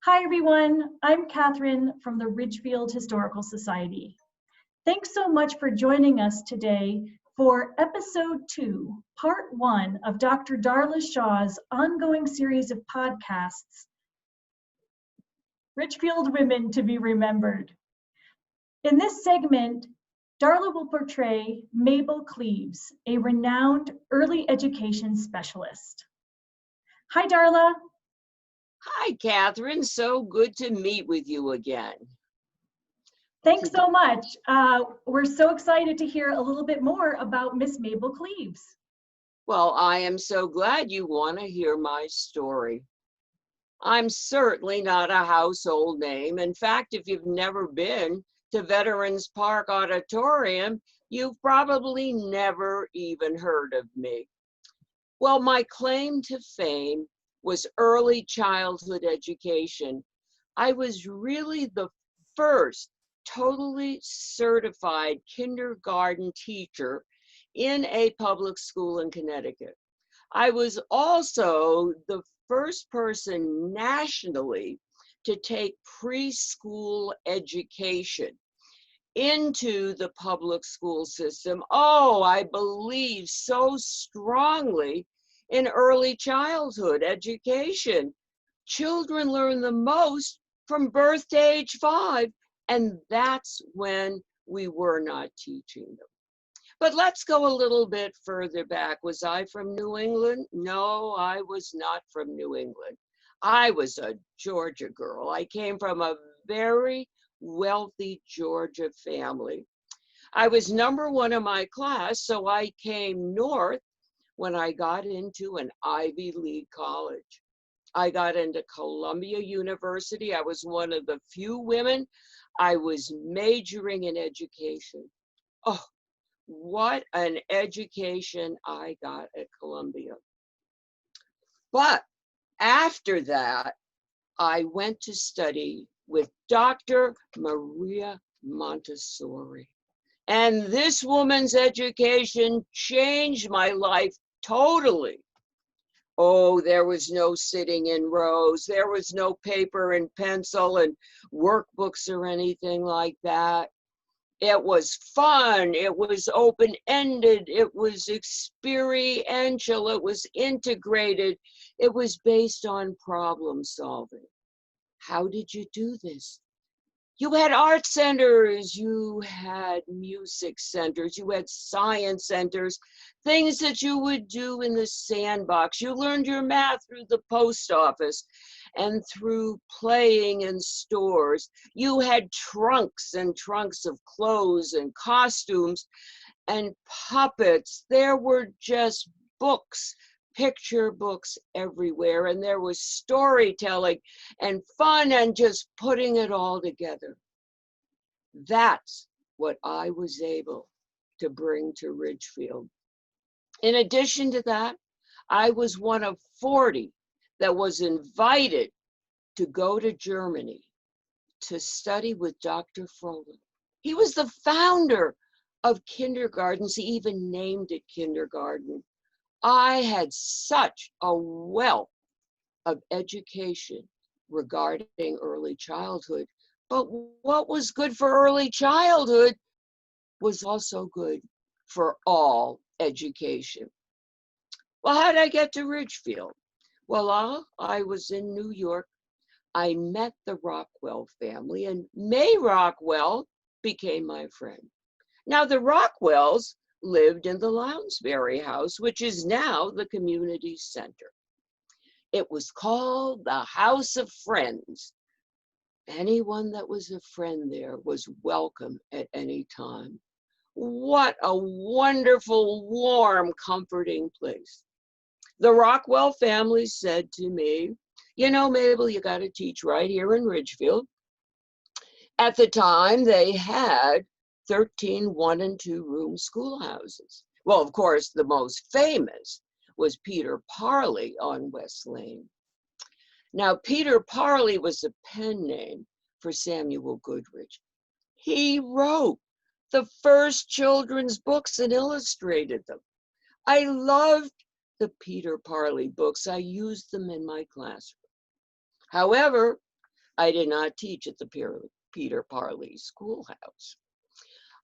Hi everyone, I'm Catherine from the Ridgefield Historical Society. Thanks so much for joining us today for episode 2, part 1 of Dr. Darla Shaw's ongoing series of podcasts, Ridgefield Women to be Remembered. In this segment, Darla will portray Mabel Cleves, a renowned early education specialist. Hi Darla. Hi, Catherine. So good to meet with you again. Thanks so much. We're so excited to hear a little bit more about Miss Mabel Cleves. Well, I am so glad you want to hear my story. I'm certainly not a household name. In fact, if you've never been to Veterans Park Auditorium, you've probably never even heard of me. Well, my claim to fame was early childhood education. I was really the first totally certified kindergarten teacher in a public school in Connecticut. I was also the first person nationally to take preschool education into the public school system. Oh, I believe so strongly in early childhood education. Children learn the most from birth to age 5, and that's when we were not teaching them. But let's go a little bit further back. Was I from New England? No, I was not from New England. I was a Georgia girl. I came from a very wealthy Georgia family. I was number 1 in my class, so I came north when I got into an Ivy League college. I got into Columbia University. I was one of the few women. I was majoring in education. Oh, what an education I got at Columbia. But after that, I went to study with Dr. Maria Montessori. And this woman's education changed my life totally. Oh, there was no sitting in rows. There was no paper and pencil and workbooks or anything like that. It was fun. It was open-ended. It was experiential. It was integrated. It was based on problem solving. How did you do this? You had art centers, you had music centers, you had science centers, things that you would do in the sandbox. You learned your math through the post office and through playing in stores. You had trunks and trunks of clothes and costumes and puppets. There were just books, picture books everywhere, and there was storytelling and fun and just putting it all together. That's what I was able to bring to Ridgefield. In addition to that, I was one of 40 that was invited to go to Germany to study with Dr. Frohlich. He was the founder of kindergartens. He even named it kindergarten. I had such a wealth of education regarding early childhood. But what was good for early childhood was also good for all education. Well, how did I get to Ridgefield? Well, I was in New York. I met the Rockwell family, and May Rockwell became my friend. Now, the Rockwells lived in the Lounsbury House, which is now the community center. It was called the House of Friends. Anyone that was a friend there was welcome at any time. What a wonderful, warm, comforting place. The Rockwell family said to me, you know, Mabel, you got to teach right here in Ridgefield. At the time, they had 13 1- and 2-room schoolhouses. Well, of course, the most famous was Peter Parley on West Lane. Now, Peter Parley was a pen name for Samuel Goodrich. He wrote the first children's books and illustrated them. I loved the Peter Parley books. I used them in my classroom. However, I did not teach at the Peter Parley Schoolhouse.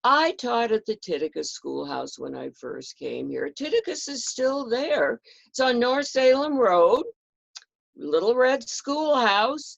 I taught at the Titicaca Schoolhouse when I first came here. Titicaca's is still there. It's on North Salem Road, little red schoolhouse,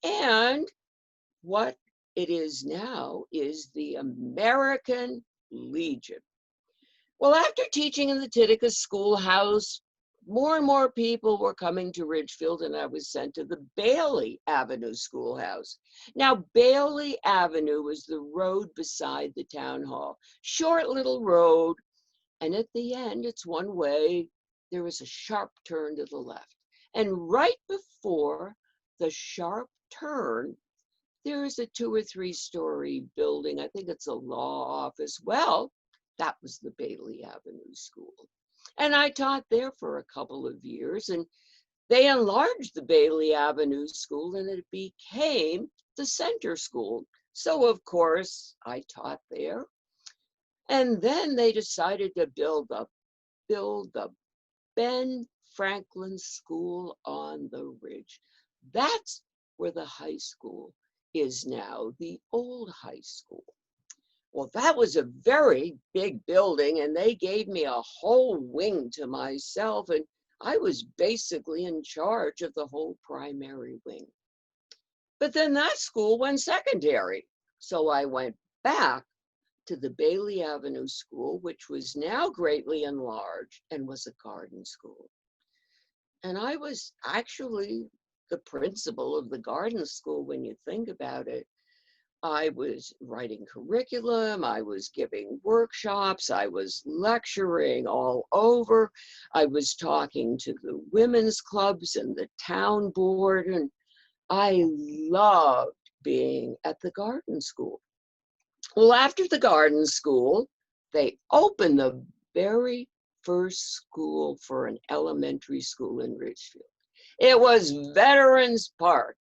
and what it is now is the American Legion. Well, after teaching in the Titicaca Schoolhouse, more and more people were coming to Ridgefield, and I was sent to the Bailey Avenue Schoolhouse. Now, Bailey Avenue was the road beside the town hall. Short little road, and at the end, it's one way. There is a sharp turn to the left. And right before the sharp turn, there is a 2 or 3 story building. I think it's a law office. Well, that was the Bailey Avenue School. And I taught there for a couple of years, and they enlarged the Bailey Avenue School, and it became the Center School. So of course I taught there. And then they decided to build the Ben Franklin School on the Ridge. That's where the high school is now, the old high school. Well, that was a very big building, and they gave me a whole wing to myself, and I was basically in charge of the whole primary wing. But then that school went secondary, so I went back to the Bailey Avenue School, which was now greatly enlarged and was a garden school. And I was actually the principal of the garden school when you think about it. I was writing curriculum, I was giving workshops, I was lecturing all over, I was talking to the women's clubs and the town board, and I loved being at the garden school. Well, after the garden school, they opened the very first school for an elementary school in Ridgefield. It was Veterans Park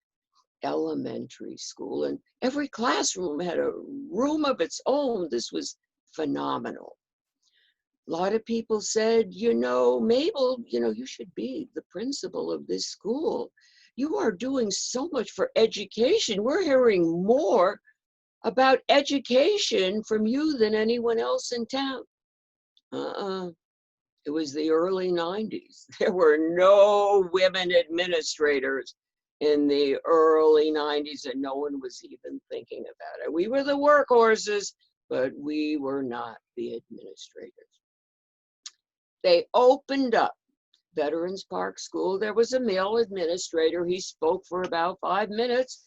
Elementary School, and every classroom had a room of its own. This was phenomenal. A lot of people said, Mabel, you should be the principal of this school. You are doing so much for education. We're hearing more about education from you than anyone else in town. It was the early 90s. There were no women administrators in the early 90s, and no one was even thinking about it. We were the workhorses, but we were not the administrators. They opened up Veterans Park School. There was a male administrator. He spoke for about 5 minutes.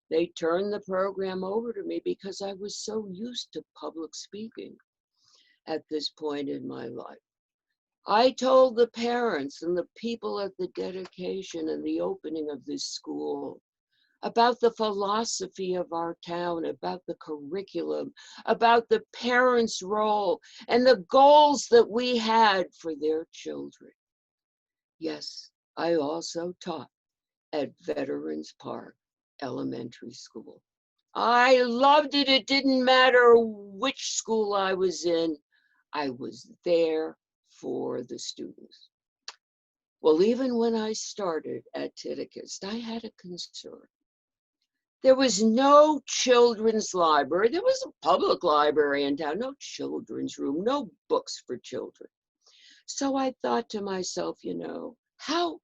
They turned the program over to me because I was so used to public speaking at this point in my life. I told the parents and the people at the dedication and the opening of this school about the philosophy of our town, about the curriculum, about the parents' role, and the goals that we had for their children. Yes, I also taught at Veterans Park Elementary School. I loved it. It didn't matter which school I was in. I was there for the students. Well, even when I started at Titicaca, I had a concern. There was no children's library. There was a public library in town, no children's room, no books for children. So I thought to myself, how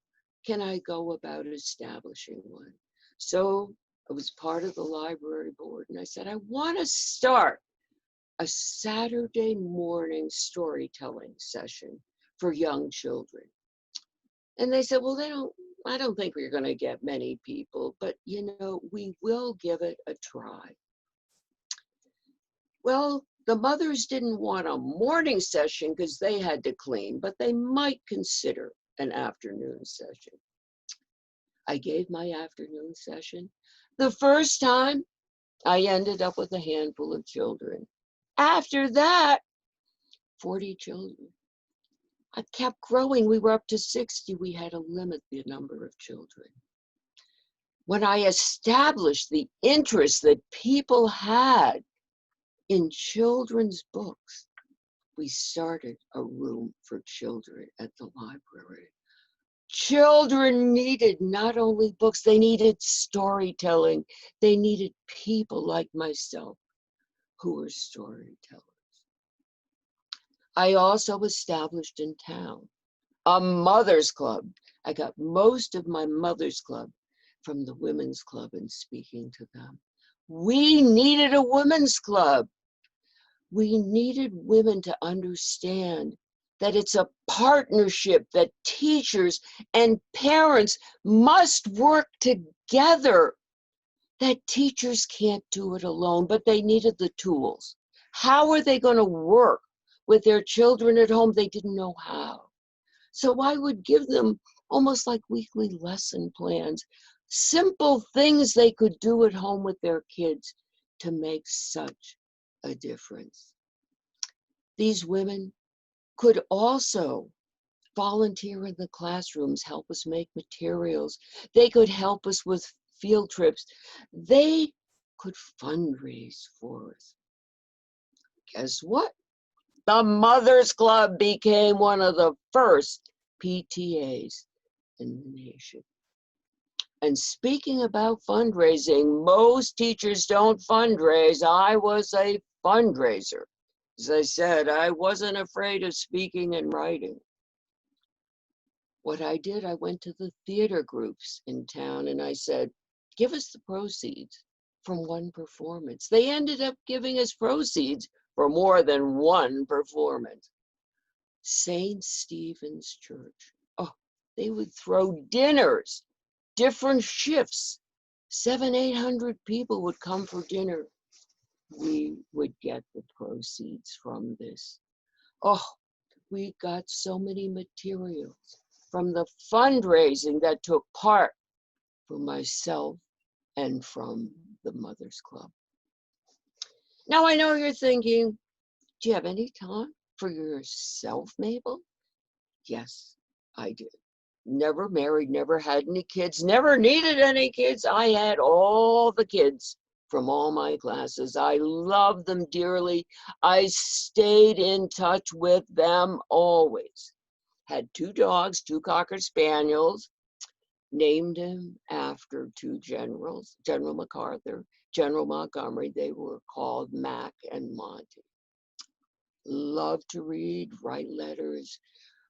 can I go about establishing one? So I was part of the library board, and I said, I want to start a Saturday morning storytelling session for young children. And they said, well, I don't think we're going to get many people, but we will give it a try. Well, the mothers didn't want a morning session because they had to clean, but they might consider an afternoon session. I gave my afternoon session. The first time, I ended up with a handful of children. After that, 40 children. I kept growing. We were up to 60. We had to limit the number of children. When I established the interest that people had in children's books, we started a room for children at the library. Children needed not only books, they needed storytelling. They needed people like myself who were storytellers. I also established in town a mother's club. I got most of my mother's club from the women's club and speaking to them. We needed a women's club. We needed women to understand that it's a partnership, that teachers and parents must work together, that teachers can't do it alone, but they needed the tools. How are they going to work with their children at home? They didn't know how. So I would give them almost like weekly lesson plans, simple things they could do at home with their kids to make such a difference. These women could also volunteer in the classrooms, help us make materials. They could help us with field trips. They could fundraise for us. Guess what? The Mothers Club became one of the first PTAs in the nation. And speaking about fundraising, most teachers don't fundraise. I was a fundraiser. As I said, I wasn't afraid of speaking and writing. What I did, I went to the theater groups in town and I said, give us the proceeds from one performance. They ended up giving us proceeds for more than one performance. St. Stephen's Church. Oh, they would throw dinners, different shifts. 700-800 people would come for dinner. We would get the proceeds from this. Oh, we got so many materials from the fundraising that took part for myself and from the Mothers Club. Now I know you're thinking, do you have any time for yourself, Mabel? Yes, I did. Never married, never had any kids, never needed any kids. I had all the kids from all my classes. I loved them dearly. I stayed in touch with them always. Had 2 dogs, 2 Cocker Spaniels, named them after 2 generals, General MacArthur, General Montgomery. They were called Mac and Monty. Loved to read, write letters,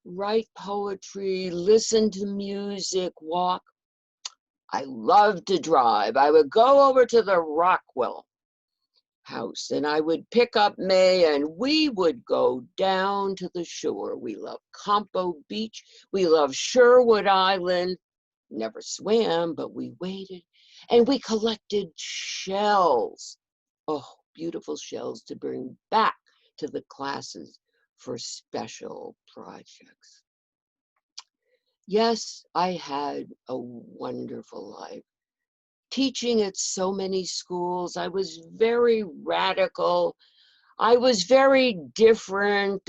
write poetry, listen to music, walk. I loved to drive. I would go over to the Rockwell house and I would pick up May and we would go down to the shore. We loved Campo Beach. We loved Sherwood Island. Never swam, but we waded and we collected shells. Oh, beautiful shells to bring back to the classes for special projects. Yes, I had a wonderful life. Teaching at so many schools, I was very radical. I was very different.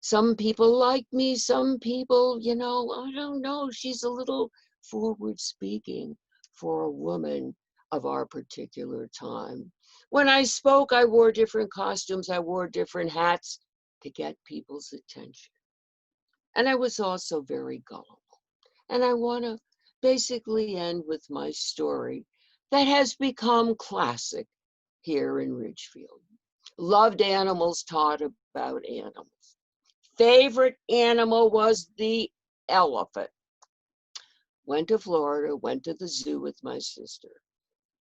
Some people like me, some people, I don't know, she's a little forward speaking for a woman of our particular time. When I spoke, I wore different costumes, I wore different hats to get people's attention. And I was also very gullible. And I want to basically end with my story that has become classic here in Ridgefield. Loved animals, taught about animals. Favorite animal was the elephant. Went to Florida, went to the zoo with my sister.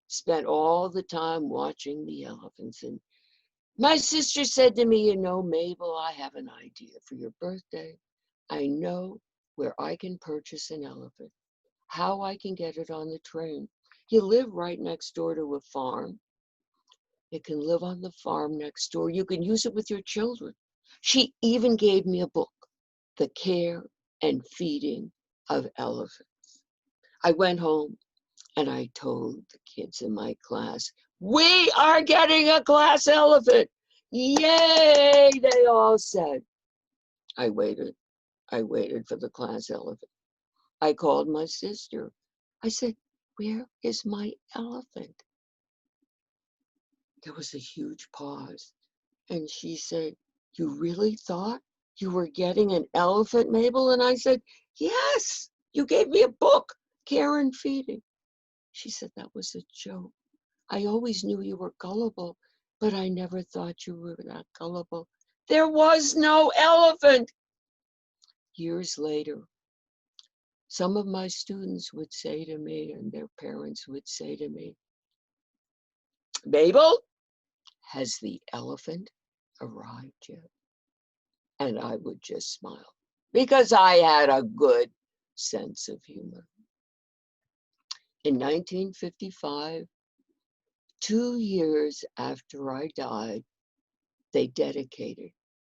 Spent all the time watching the elephants. And my sister said to me, Mabel, I have an idea for your birthday. I know where I can purchase an elephant, how I can get it on the train. You live right next door to a farm. It can live on the farm next door. You can use it with your children. She even gave me a book, The Care and Feeding of Elephants. I went home and I told the kids in my class, we are getting a class elephant. Yay, they all said. I waited for the class elephant. I called my sister. I said, where is my elephant? There was a huge pause. And she said, you really thought you were getting an elephant, Mabel? And I said, Yes, you gave me a book, Care and Feeding. She said, that was a joke. I always knew you were gullible, but I never thought you were that gullible. There was no elephant. Years later, some of my students would say to me, and their parents would say to me, Mabel, has the elephant arrived yet? And I would just smile because I had a good sense of humor. In 1955, 2 years after I died, they dedicated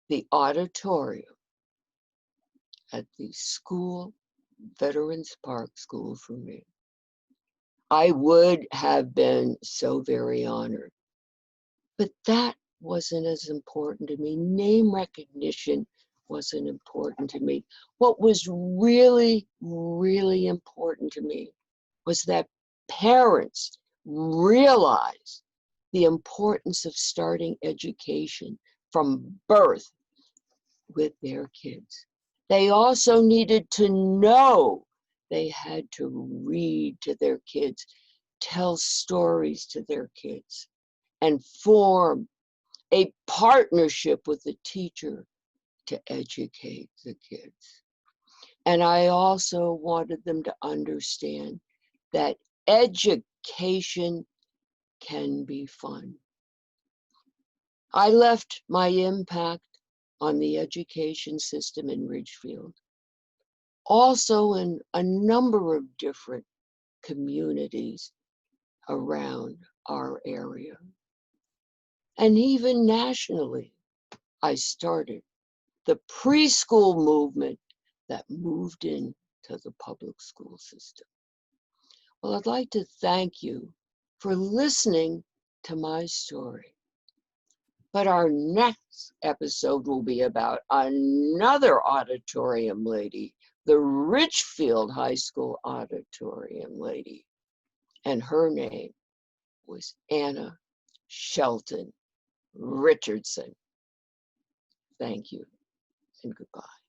the auditorium at the school, Veterans Park School, for me. I would have been so very honored, but that wasn't as important to me. Name recognition wasn't important to me. What was really, really important to me was that parents realize the importance of starting education from birth with their kids. They also needed to know they had to read to their kids, tell stories to their kids, and form a partnership with the teacher to educate the kids. And I also wanted them to understand that education can be fun. I left my impact on the education system in Ridgefield, also in a number of different communities around our area. And even nationally, I started the preschool movement that moved into the public school system. Well, I'd like to thank you for listening to my story. But our next episode will be about another auditorium lady, the Richfield High School auditorium lady. And her name was Anna Shelton Richardson. Thank you and goodbye.